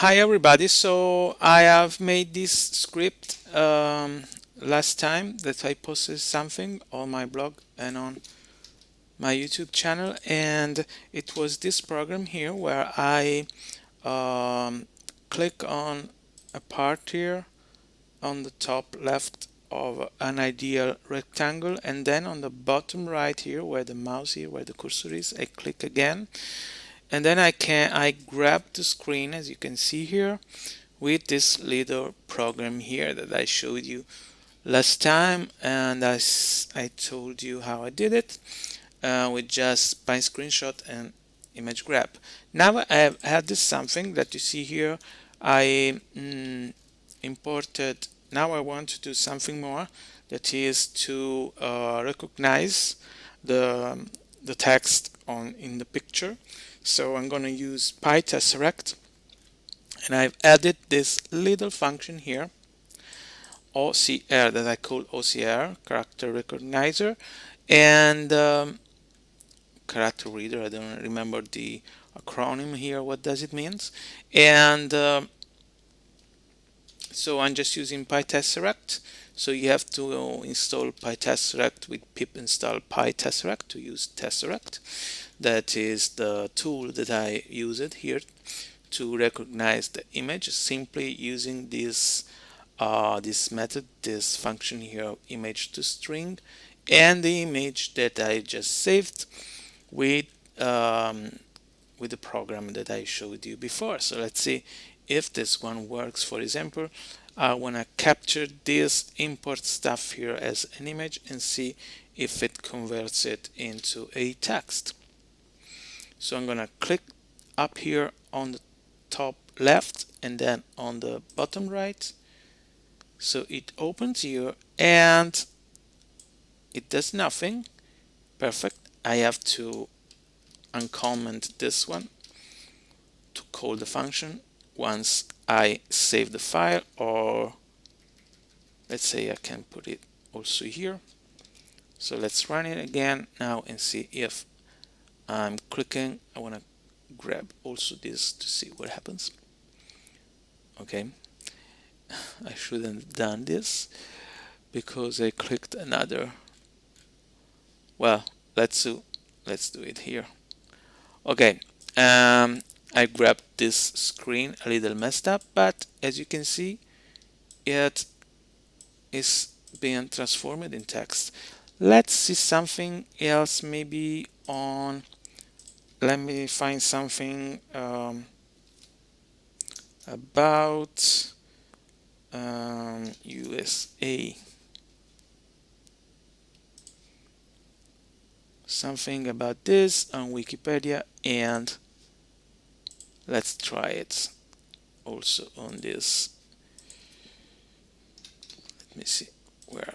Hi everybody. So I have made this script last time that I posted something on my blog and on my YouTube channel, and it was this program here where I um, click on a part here on the top left of an ideal rectangle, and then on the bottom right here where the mouse here where the cursor is, I click again, and then I grab the screen as you can see here with this little program here that I showed you last time, and I told you how I did it with just by screenshot and image grab. Now I have added something that you see here. I imported. Now I want to do something more, that is to recognize the the text on in the picture. So I'm going to use PyTesseract, and I've added this little function here, OCR, that I call OCR, character recognizer, and character reader. I don't remember the acronym here. What does it means? And so I'm just using PyTesseract. So you have to install PyTesseract with pip install PyTesseract to use Tesseract. That is the tool that I used here to recognize the image, simply using this method, this function here, image to string, and the image that I just saved with um, with the program that I showed you before. So let's see if this one works. For example, I want to capture this import stuff here as an image and see if it converts it into a text. So I'm gonna click up here on the top left and then on the bottom right. So it opens here and it does nothing. Perfect. I have to uncomment this one to call the function once I save the file, or let's say I can put it also here. So let's run it again now and see if I'm clicking. I want to grab also this to see what happens. Okay, I shouldn't have done this because I clicked another. Well, let's do it here. Okay, I grabbed this screen a little messed up, but as you can see, it is being transformed in text. Let's see something else, maybe on. Let me find something about USA. Something about this on Wikipedia, and let's try it also on this. Let me see where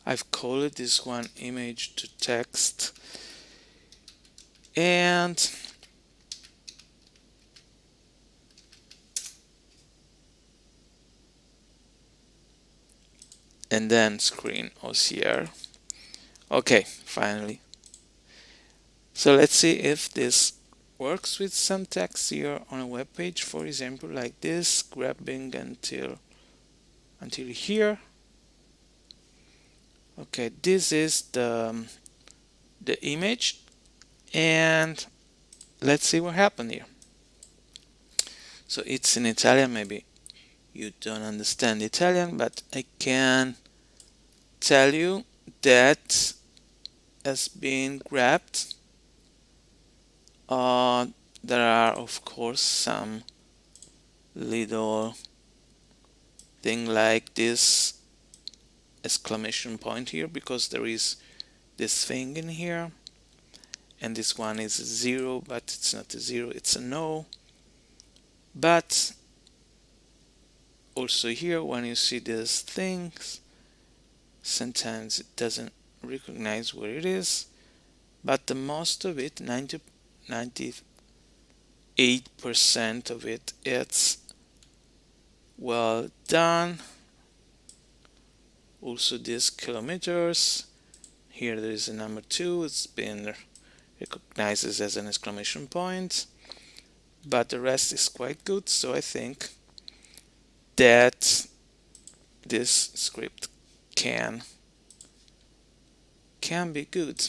I've called this one image to text, and then screen OCR. Okay, finally. So let's see if this works with some text here on a web page, for example, like this, grabbing until here. Okay, this is the image, and let's see what happened here. So it's in Italian. Maybe you don't understand Italian, but I can tell you that has been grabbed. There are of course some little thing like this exclamation point here because there is this thing in here, and this one is 0, but it's not a 0, it's a no. But also here, when you see these things, sometimes it doesn't recognize where it is, but the most of it, 98% of it, it's well done. Also these kilometers, here there is a number 2, it's been recognized as an exclamation point, but the rest is quite good, so I think that this script can be good.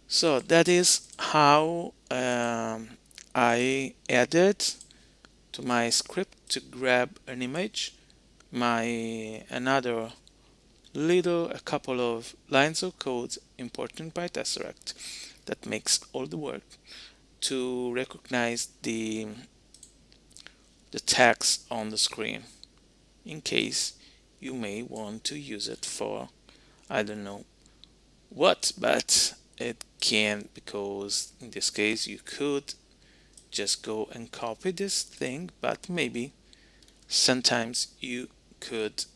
So that is how I added to my script to grab an image another a couple of lines of code important by Tesseract that makes all the work to recognize the text on the screen, in case you may want to use it for I don't know what, but it can't, because in this case you could just go and copy this thing, but maybe sometimes you could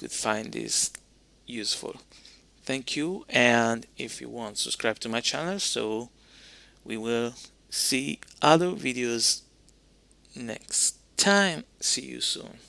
find this useful. Thank you, and if you want, subscribe to my channel so we will see other videos next time. See you soon.